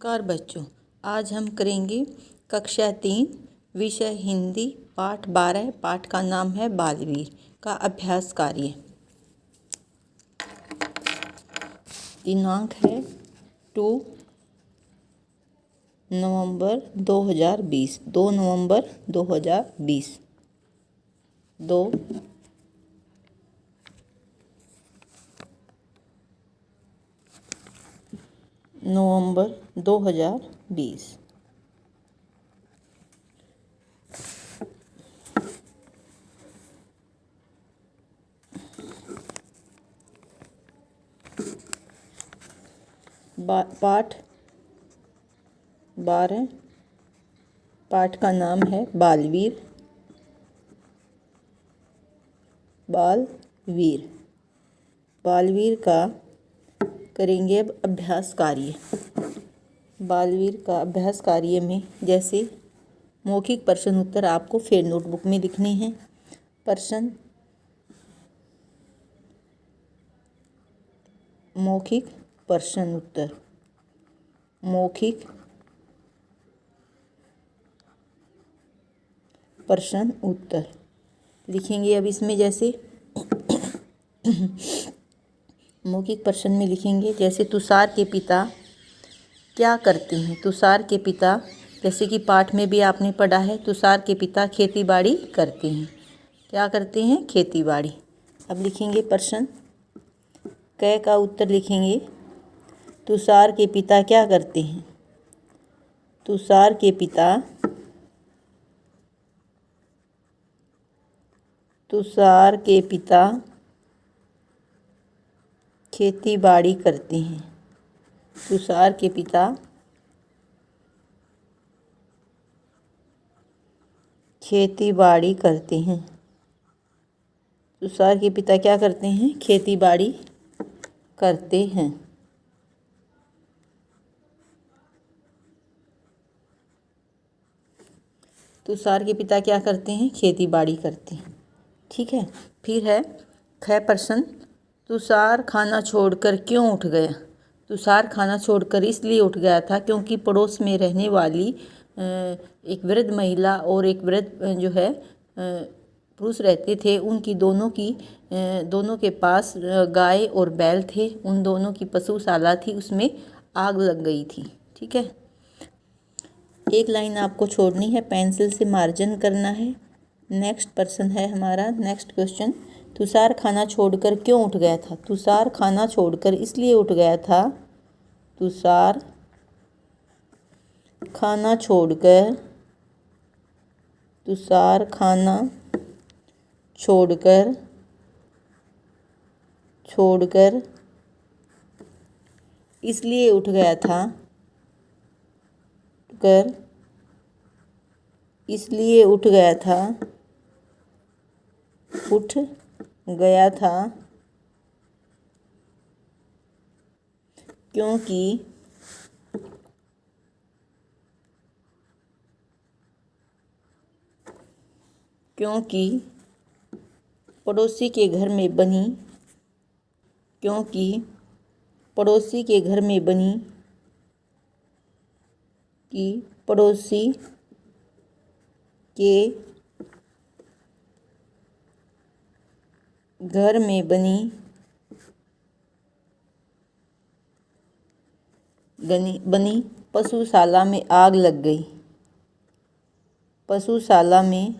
नमस्कार बच्चों, आज हम करेंगे कक्षा 3 विषय हिंदी पाठ 12। पाठ का नाम है बालवीर का अभ्यास कार्य। दिनांक है 2 नवंबर 2020। 2 नवंबर 2020। 2 नवंबर 2020। पाठ 12। पाठ का नाम है बालवीर। बालवीर बालवीर का करेंगे अब अभ्यास कार्य। बालवीर का अभ्यास कार्य में जैसे मौखिक प्रश्न उत्तर आपको फिर नोटबुक में लिखने हैं। प्रश्न मौखिक प्रश्न उत्तर। मौखिक प्रश्न उत्तर लिखेंगे। अब इसमें जैसे मौखिक प्रश्न में लिखेंगे जैसे तुषार के पिता क्या करते हैं। तुषार के पिता, जैसे कि पाठ में भी आपने पढ़ा है, तुषार के पिता खेती बाड़ी करते हैं। क्या करते हैं? खेती बाड़ी। अब लिखेंगे प्रश्न क का उत्तर लिखेंगे तुषार के पिता क्या करते हैं। तुषार के पिता खेती बाड़ी करते हैं। तुषार के पिता खेती बाड़ी करते हैं। तुषार के पिता क्या करते हैं? खेती बाड़ी करते हैं। तुषार के पिता क्या करते हैं? खेती बाड़ी करते हैं। ठीक है। फिर है ख प्रश्न तुषार खाना छोड़कर क्यों उठ गया। तुषार खाना छोड़कर इसलिए उठ गया था क्योंकि पड़ोस में रहने वाली एक वृद्ध महिला और एक वृद्ध जो है पुरुष रहते थे। उनकी दोनों के पास गाय और बैल थे। उन दोनों की पशुशाला थी, उसमें आग लग गई थी। ठीक है। एक लाइन आपको छोड़नी है, पेंसिल से मार्जिन करना है। नेक्स्ट प्रश्न है हमारा, नेक्स्ट क्वेश्चन तुषार खाना छोड़कर क्यों उठ गया था। तुषार खाना छोड़कर इसलिए उठ गया था। तुषार खाना छोड़कर इसलिए उठ गया था। उठ गया था क्योंकि पड़ोसी के घर में बनी पशुशाला में आग लग गई। पशुशाला में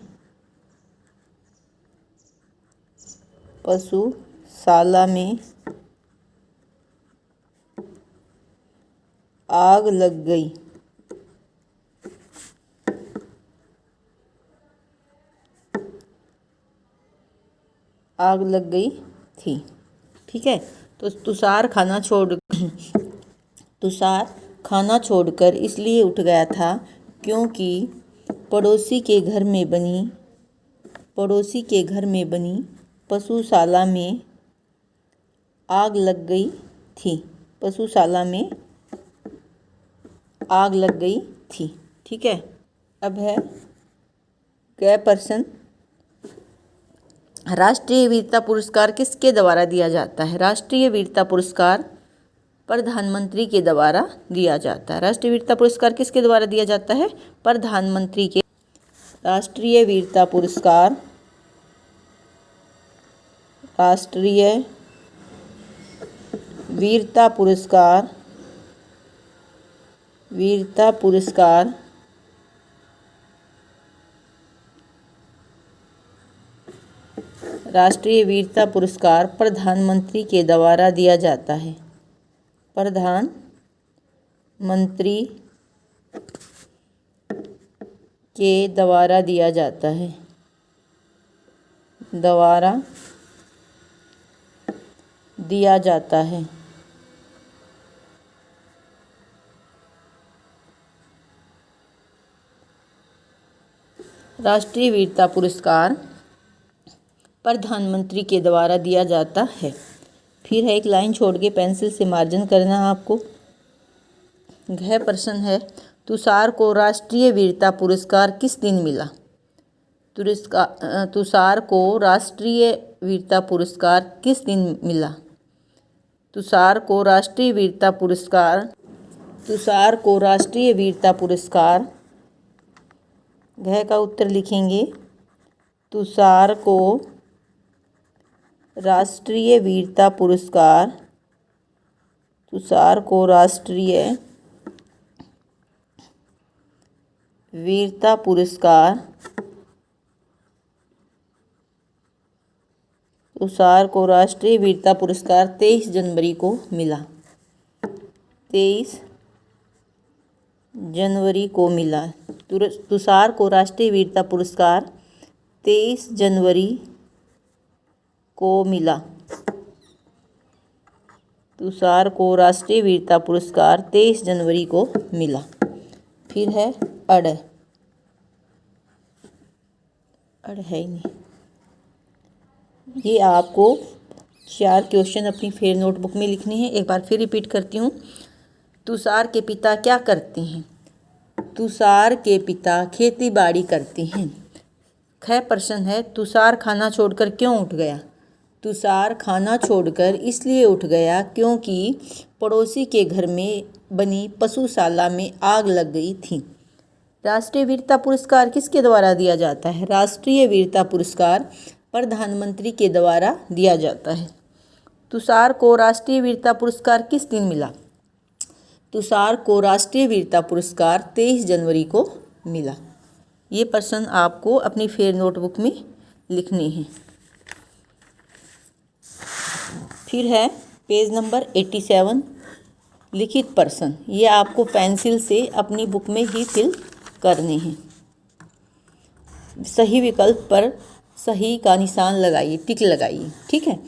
आग लग गई। थी। ठीक है। तो तुषार खाना छोड़कर इसलिए उठ गया था क्योंकि पड़ोसी के घर में बनी पशुशाला में आग लग गई थी। पशुशाला में आग लग गई थी। ठीक है। अब है क प्रश्न राष्ट्रीय वीरता पुरस्कार किसके द्वारा दिया जाता है। राष्ट्रीय वीरता पुरस्कार प्रधानमंत्री के द्वारा दिया जाता है। राष्ट्रीय वीरता पुरस्कार किसके द्वारा दिया जाता है? प्रधानमंत्री के। राष्ट्रीय वीरता पुरस्कार, राष्ट्रीय वीरता पुरस्कार, वीरता पुरस्कार राष्ट्रीय वीरता पुरस्कार प्रधानमंत्री के द्वारा दिया जाता है। प्रधानमंत्री के द्वारा दिया जाता है, द्वारा दिया जाता है। राष्ट्रीय वीरता पुरस्कार प्रधानमंत्री के द्वारा दिया जाता है। फिर है, एक लाइन छोड़ के पेंसिल से मार्जिन करना है आपको। गह प्रश्न है, तुषार को राष्ट्रीय वीरता पुरस्कार किस दिन मिला? तुषार को राष्ट्रीय वीरता पुरस्कार किस दिन मिला? तुषार को राष्ट्रीय वीरता पुरस्कार, तुषार को राष्ट्रीय वीरता पुरस्कार, गह का उत्तर लिखेंगे, तुषार को राष्ट्रीय वीरता पुरस्कार, तुषार को राष्ट्रीय वीरता पुरस्कार, तुषार को राष्ट्रीय वीरता पुरस्कार 23 जनवरी को मिला। 23 जनवरी को मिला। तुषार को राष्ट्रीय वीरता पुरस्कार 23 जनवरी को मिला। तुषार को राष्ट्रीय वीरता पुरस्कार 23 जनवरी को मिला। फिर है अड़, अड़ है ही नहीं। ये आपको 4 क्वेश्चन अपनी फेयर नोटबुक में लिखने हैं। एक बार फिर रिपीट करती हूँ। तुषार के पिता क्या करते हैं? तुषार के पिता खेती बाड़ी करते हैं। ख प्रश्न है, तुषार खाना छोड़कर क्यों उठ गया? तुषार खाना छोड़कर इसलिए उठ गया क्योंकि पड़ोसी के घर में बनी पशुशाला में आग लग गई थी। राष्ट्रीय वीरता पुरस्कार किसके द्वारा दिया जाता है? राष्ट्रीय वीरता पुरस्कार प्रधानमंत्री के द्वारा दिया जाता है। तुषार को राष्ट्रीय वीरता पुरस्कार किस दिन मिला? तुषार को राष्ट्रीय वीरता पुरस्कार 23 जनवरी को मिला। ये प्रश्न आपको अपनी फेयर नोटबुक में लिखने हैं। फिर है पेज नंबर 87, लिखित प्रश्न। ये आपको पेंसिल से अपनी बुक में ही फिल करने हैं। सही विकल्प पर सही का निशान लगाइए, टिक लगाइए। ठीक है,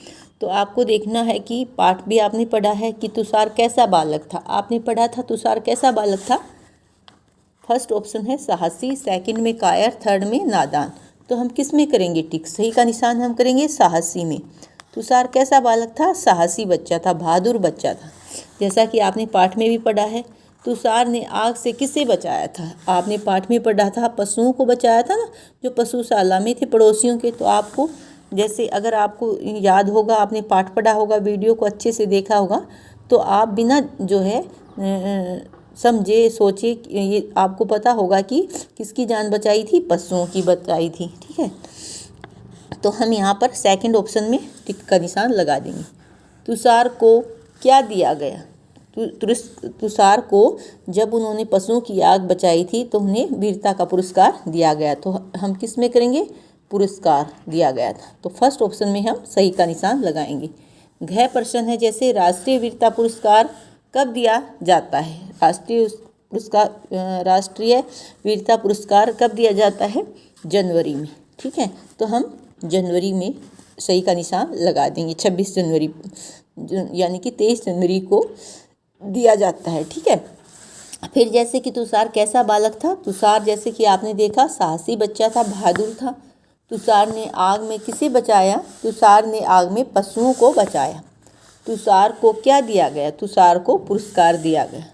तो आपको देखना है कि पाठ भी आपने पढ़ा है कि तुषार कैसा बालक था। आपने पढ़ा था तुषार कैसा बालक था। फर्स्ट ऑप्शन है साहसी, सेकंड में कायर, थर्ड में नादान। तो हम किस में करेंगे टिक? सही का निशान हम करेंगे साहसी में। तुषार कैसा बालक था? साहसी बच्चा था, बहादुर बच्चा था। जैसा कि आपने पाठ में भी पढ़ा है, तुषार ने आग से किसे बचाया था? आपने पाठ में पढ़ा था पशुओं को बचाया था ना, जो पशुशाला में थे पड़ोसियों के। तो आपको जैसे अगर आपको याद होगा, आपने पाठ पढ़ा होगा, वीडियो को अच्छे से देखा होगा, तो आप बिना जो है समझे सोचे, ये आपको पता होगा कि किसकी जान बचाई थी? पशुओं की बचाई थी। ठीक है, तो हम यहाँ पर सेकंड ऑप्शन में टिक का निशान लगा देंगे। तुषार को क्या दिया गया? तुषार को जब उन्होंने पशुओं की आग बचाई थी तो उन्हें वीरता का पुरस्कार दिया गया। तो हम किस में करेंगे? पुरस्कार दिया गया था। तो फर्स्ट ऑप्शन में हम सही का निशान लगाएंगे। घ प्रश्न है, जैसे राष्ट्रीय वीरता पुरस्कार कब दिया जाता है? राष्ट्रीय वीरता पुरस्कार कब दिया जाता है? जनवरी में। ठीक है, तो हम जनवरी में सही का निशान लगा देंगे। 26 जनवरी यानी कि 23 जनवरी को दिया जाता है। ठीक है, फिर जैसे कि तुषार कैसा बालक था? तुषार जैसे कि आपने देखा साहसी बच्चा था, बहादुर था। तुषार ने आग में किसे बचाया? तुषार ने आग में पशुओं को बचाया। तुषार को क्या दिया गया? तुषार को पुरस्कार दिया गया।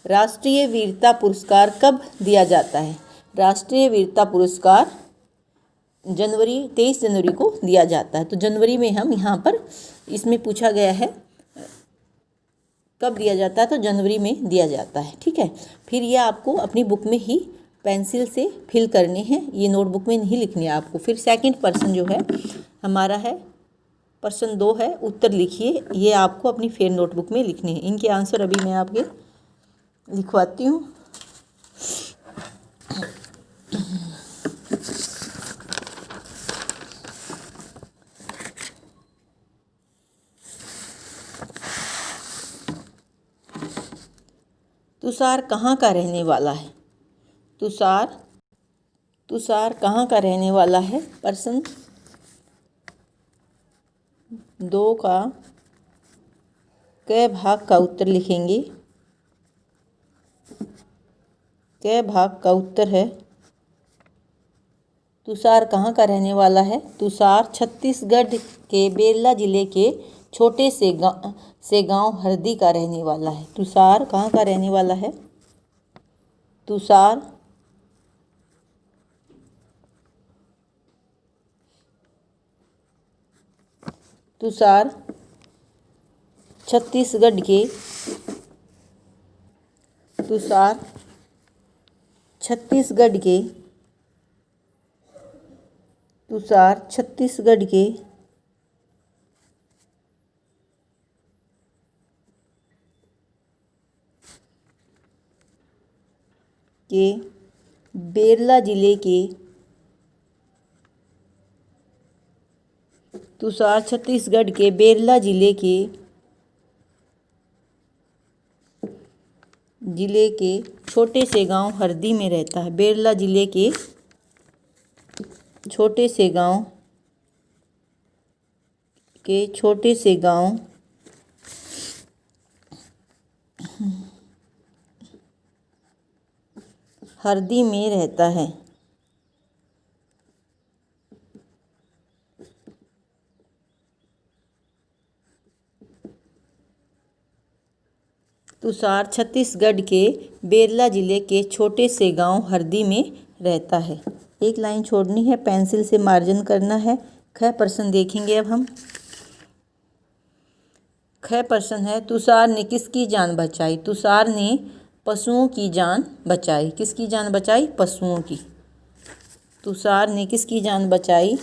राष्ट्रीय वीरता पुरस्कार कब दिया जाता है? राष्ट्रीय वीरता पुरस्कार 23 जनवरी को दिया जाता है। तो जनवरी में हम यहाँ पर इसमें पूछा गया है कब दिया जाता है, तो जनवरी में दिया जाता है। ठीक है, फिर ये आपको अपनी बुक में ही पेंसिल से फिल करने हैं, ये नोटबुक में नहीं लिखनी है आपको। फिर सेकंड पर्सन जो है हमारा है, पर्सन 2 है, उत्तर लिखिए, ये आपको अपनी फिर नोटबुक में लिखने हैं। इनके आंसर अभी मैं आपके लिखवाती हूँ। तुषार कहाँ का रहने वाला है? तुषार कहाँ का रहने वाला है? पर्सन 2 का क भाग का उत्तर लिखेंगे। क भाग का उत्तर है, तुषार कहाँ का रहने वाला है? तुषार छत्तीसगढ़ के बेरला जिले के छोटे से गांव हरदी का रहने वाला है। तुषार कहाँ का रहने वाला है? तुषार छत्तीसगढ़ के बेरला जिले के तुषार छत्तीसगढ़ के बेरला जिले के छोटे से गांव हरदी में रहता है। बेरला जिले के छोटे से गांव हरदी में रहता है। तुषार छत्तीसगढ़ के बेरला जिले के छोटे से गांव हरदी में रहता है। एक लाइन छोड़नी है, पेंसिल से मार्जिन करना है। ख पर्सन देखेंगे अब हम। ख पर्सन है, तुषार ने किसकी जान बचाई? तुषार ने पशुओं की जान बचाई। किसकी जान बचाई? पशुओं की। तुषार ने किसकी जान बचाई?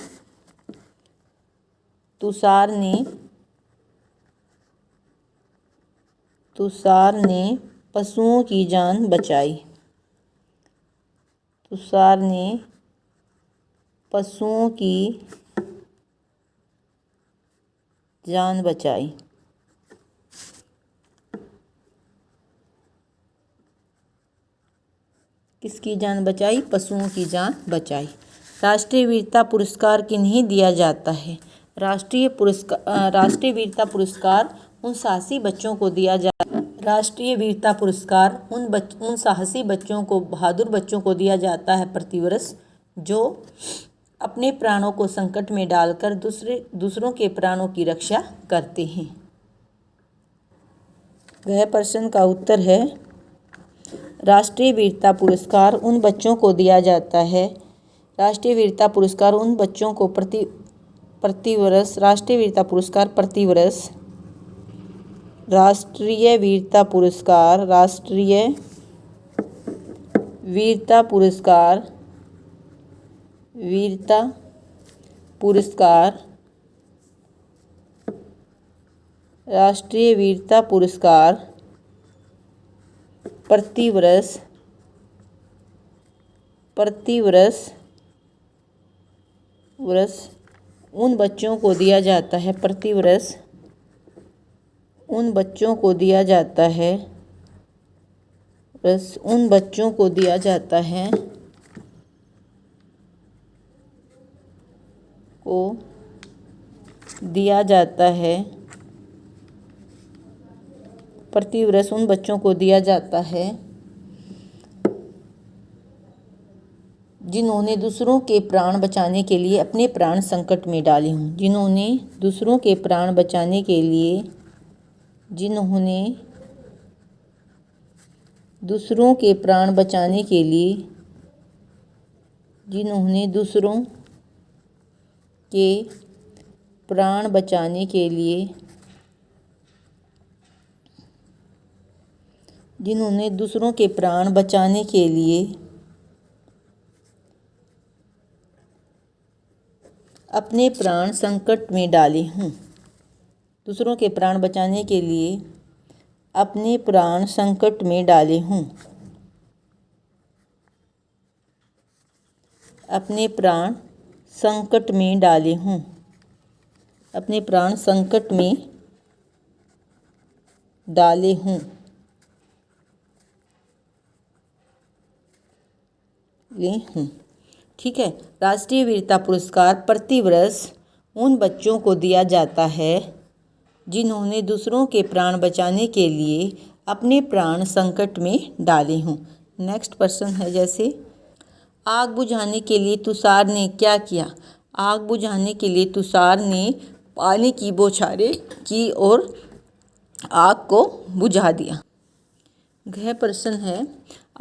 तुषार ने पशुओं की जान बचाई। तुषार ने पशुओं की जान बचाई। किसकी जान बचाई? पशुओं की जान बचाई। राष्ट्रीय वीरता पुरस्कार किन्हें दिया जाता है? राष्ट्रीय वीरता पुरस्कार उन साहसी बच्चों को दिया जाता है। राष्ट्रीय वीरता पुरस्कार उन साहसी बच्चों को, बहादुर बच्चों को दिया जाता है प्रतिवर्ष, जो अपने प्राणों को संकट में डालकर दूसरों के प्राणों की रक्षा करते हैं। वह प्रश्न का उत्तर है, राष्ट्रीय वीरता पुरस्कार उन बच्चों को दिया जाता है। राष्ट्रीय वीरता पुरस्कार उन बच्चों को प्रतिवर्ष राष्ट्रीय वीरता पुरस्कार प्रतिवर्ष राष्ट्रीय वीरता पुरस्कार वीरता पुरस्कार राष्ट्रीय वीरता पुरस्कार प्रतिवर्ष उन बच्चों को दिया जाता है। प्रतिवर्ष उन बच्चों को दिया जाता है। उन बच्चों को दिया जाता है प्रतिवर्ष उन बच्चों को दिया जाता है जिन्होंने दूसरों के प्राण बचाने के लिए अपने प्राण संकट में डाले हों। जिन्होंने दूसरों के प्राण बचाने के लिए दूसरों के प्राण बचाने के लिए जिन्होंने दूसरों के प्राण बचाने के लिए अपने प्राण संकट में डाले हों। दूसरों के प्राण बचाने के लिए अपने प्राण संकट में डाले हों। अपने प्राण संकट में डाले हों। अपने प्राण संकट में डाले हों। ले हों। ठीक है। राष्ट्रीय वीरता पुरस्कार प्रतिवर्ष उन बच्चों को दिया जाता है जिन्होंने दूसरों के प्राण बचाने के लिए अपने प्राण संकट में डाले हों। नेक्स्ट प्रश्न है जैसे आग बुझाने के लिए तुषार ने क्या किया। आग बुझाने के लिए तुषार ने पानी की बौछारें की और आग को बुझा दिया। यह प्रश्न है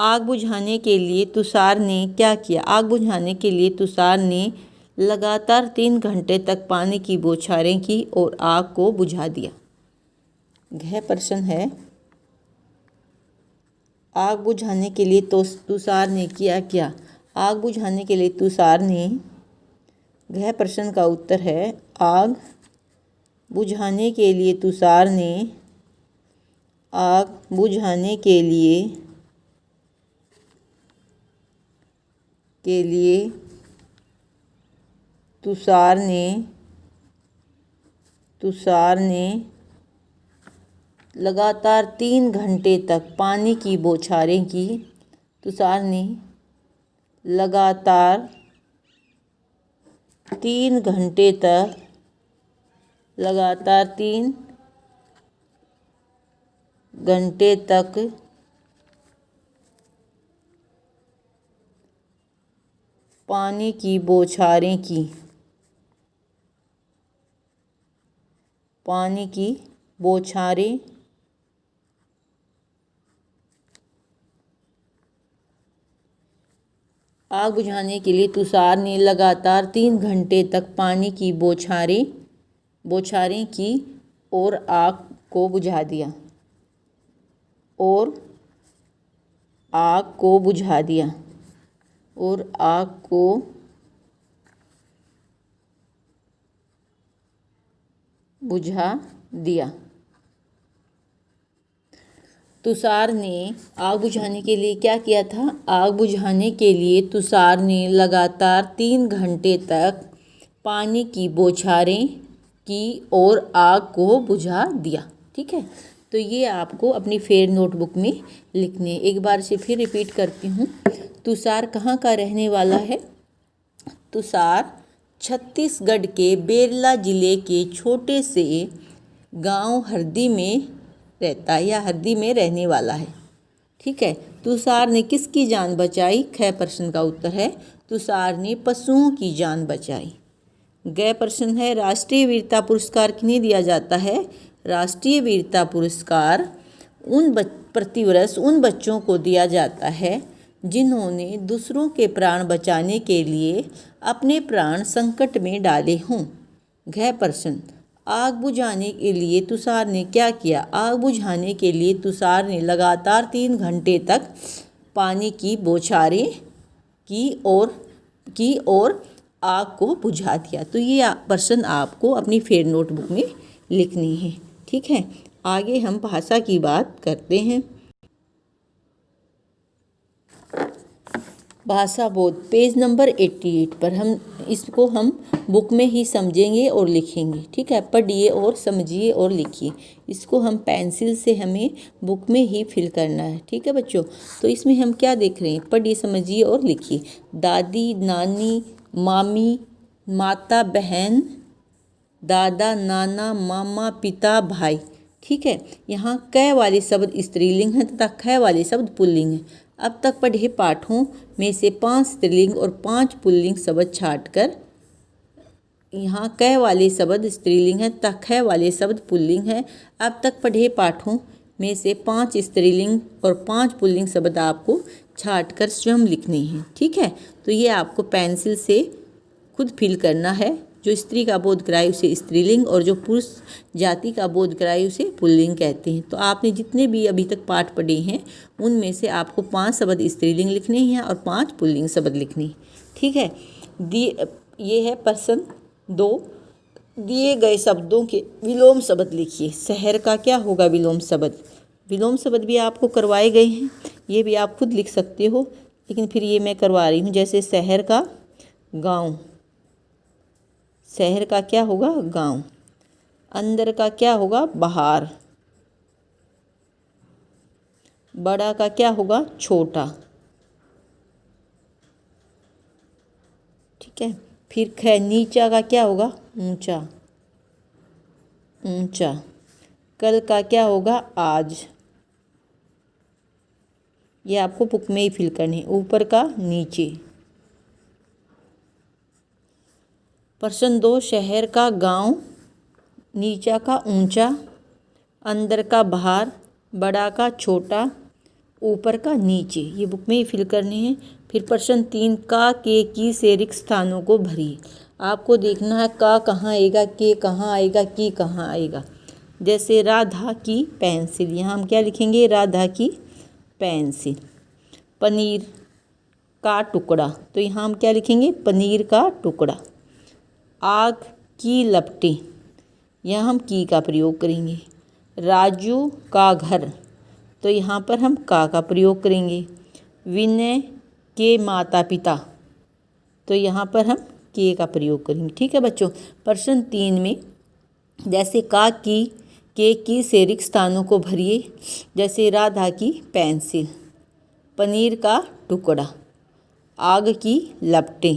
आग बुझाने के लिए तुषार ने क्या किया। आग बुझाने के लिए तुषार ने लगातार 3 घंटे तक पानी की बौछारें की और आग को बुझा दिया। यह प्रश्न है आग बुझाने के लिए तुषार ने क्या। आग बुझाने के लिए तुषार ने, यह प्रश्न का उत्तर है आग बुझाने के लिए तुषार ने आग बुझाने के लिए तुषार ने लगातार 3 घंटे तक पानी की बौछारें की। तुषार ने लगातार 3 घंटे तक पानी की बौछारें की। पानी की बौछारें आग बुझाने के लिए तुषार ने लगातार 3 घंटे तक पानी की बौछारें की और आग को बुझा दिया। और आग को बुझा दिया। और आग को बुझा दिया। तुषार ने आग बुझाने के लिए क्या किया था। आग बुझाने के लिए तुषार ने लगातार 3 घंटे तक पानी की बौछारें की और आग को बुझा दिया। ठीक है। तो ये आपको अपनी फेयर नोटबुक में लिखने। एक बार से फिर रिपीट करती हूँ। तुषार कहाँ का रहने वाला है। तुषार छत्तीसगढ़ के बेरला जिले के छोटे से गांव हरदी में रहता है या हरदी में रहने वाला है। ठीक है। तुषार ने किसकी जान बचाई। ख प्रश्न का उत्तर है तुषार ने पशुओं की जान बचाई। ग प्रश्न है राष्ट्रीय वीरता पुरस्कार किन्हें दिया जाता है। राष्ट्रीय वीरता पुरस्कार प्रतिवर्ष उन बच्चों को दिया जाता है जिन्होंने दूसरों के प्राण बचाने के लिए अपने प्राण संकट में डाले हों। घ प्रश्न आग बुझाने के लिए तुषार ने क्या किया। आग बुझाने के लिए तुषार ने लगातार 3 घंटे तक पानी की बौछारें की और आग को बुझा दिया। तो ये प्रश्न आपको अपनी फेयर नोटबुक में लिखनी है। ठीक है। आगे हम भाषा की बात करते हैं। भाषा बोध पेज नंबर 88 पर हम बुक में ही समझेंगे और लिखेंगे। ठीक है। पढ़िए और समझिए और लिखिए। इसको हम पेंसिल से हमें बुक में ही फिल करना है। ठीक है बच्चों। तो इसमें हम क्या देख रहे हैं। पढ़िए समझिए और लिखिए। दादी नानी मामी माता बहन दादा नाना मामा पिता भाई। ठीक है। यहाँ क वाले शब्द स्त्रीलिंग हैं तथा ख वाले शब्द पुल्लिंग हैं। अब तक पढ़े पाठों में से 5 स्त्रीलिंग और 5 पुल्लिंग शब्द छांटकर यहाँ क वाले शब्द स्त्रीलिंग हैं तथा ख वाले शब्द पुल्लिंग हैं। अब तक पढ़े पाठों में से 5 स्त्रीलिंग और 5 पुल्लिंग शब्द आपको छांटकर स्वयं लिखने हैं। ठीक है। तो ये आपको पेंसिल से खुद फिल करना है जो स्त्री का बोध कराए उसे स्त्रीलिंग और जो पुरुष जाति का बोध कराए उसे पुल्लिंग कहते हैं। तो आपने जितने भी अभी तक पाठ पढ़े हैं उनमें से आपको 5 शब्द स्त्रीलिंग लिखने हैं और 5 पुल्लिंग शब्द लिखने हैं। ठीक है। ये है प्रश्न 2। दिए गए शब्दों के विलोम शब्द लिखिए। शहर का क्या होगा विलोम शब्द? विलोम शब्द भी आपको करवाए गए हैं, ये भी आप खुद लिख सकते हो, लेकिन फिर ये मैं करवा रही हूँ। जैसे शहर का गांव, शहर का क्या होगा? गांव। अंदर का क्या होगा? बाहर। बड़ा का क्या होगा? छोटा। ठीक है। फिर नीचा का क्या होगा? ऊंचा, ऊंचा। कल का क्या होगा? आज। ये आपको बुक में ही फिल करनी है। ऊपर का नीचे। प्रश्न 2, शहर का गांव, नीचा का ऊंचा, अंदर का बाहर, बड़ा का छोटा, ऊपर का नीचे। ये बुक में ही फिल करनी है। फिर प्रश्न 3, का के की से रिक्त स्थानों को भरिए। आपको देखना है का कहाँ आएगा, के कहाँ आएगा, की कहाँ आएगा। जैसे राधा की पेंसिल, यहाँ हम क्या लिखेंगे? राधा की पेंसिल। पनीर का टुकड़ा, तो यहाँ हम क्या लिखेंगे? पनीर का टुकड़ा। आग की लपटें, यहाँ हम की का प्रयोग करेंगे। राजू का घर, तो यहाँ पर हम का प्रयोग करेंगे। विनय के माता पिता, तो यहाँ पर हम के का प्रयोग करेंगे। ठीक है बच्चों। प्रश्न 3 में जैसे का की के की से रिक्त स्थानों को भरिए। जैसे राधा की पेंसिल, पनीर का टुकड़ा, आग की लपटें,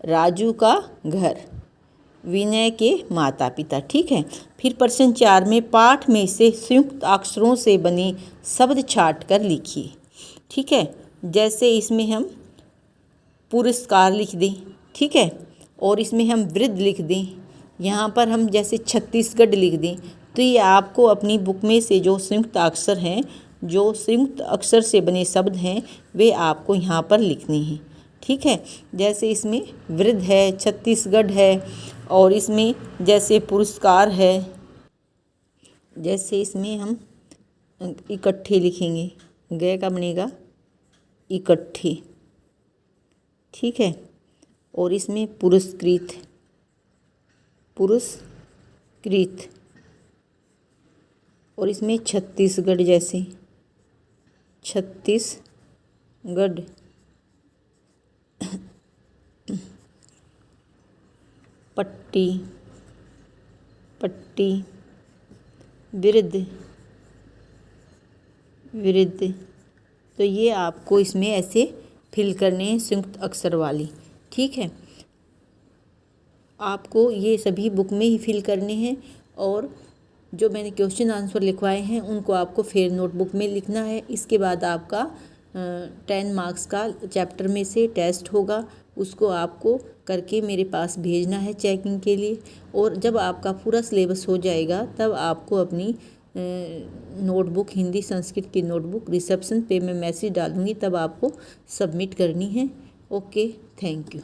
राजू का घर, विनय के माता पिता। ठीक है। फिर प्रश्न 4 में पाठ में से संयुक्त अक्षरों से बने शब्द छांट कर लिखिए। ठीक है। जैसे इसमें हम पुरस्कार लिख दें। ठीक है। और इसमें हम वृद्ध लिख दें। यहाँ पर हम जैसे छत्तीसगढ़ लिख दें। तो ये आपको अपनी बुक में से जो संयुक्त अक्षर हैं, जो संयुक्त अक्षर से बने शब्द हैं, वे आपको यहाँ पर लिखने हैं। ठीक है। जैसे इसमें वृद्ध है, छत्तीसगढ़ है, और इसमें जैसे पुरस्कार है। जैसे इसमें हम इकट्ठे लिखेंगे, गए का बनेगा इकट्ठे। ठीक है। और इसमें पुरस्कृत, पुरस्कृत। और इसमें छत्तीसगढ़, जैसे छत्तीसगढ़। पट्टी, पट्टी। वृद्ध, वृद्ध। तो ये आपको इसमें ऐसे फिल करने हैं संयुक्त अक्षर वाली। ठीक है। आपको ये सभी बुक में ही फिल करने हैं, और जो मैंने क्वेश्चन आंसर लिखवाए हैं उनको आपको फिर नोटबुक में लिखना है। इसके बाद आपका 10 मार्क्स का चैप्टर में से टेस्ट होगा, उसको आपको करके मेरे पास भेजना है चेकिंग के लिए। और जब आपका पूरा सिलेबस हो जाएगा तब आपको अपनी नोटबुक, हिंदी संस्कृत की नोटबुक रिसेप्शन पे मैं मैसेज डालूँगी, तब आपको सबमिट करनी है। Okay, thank you.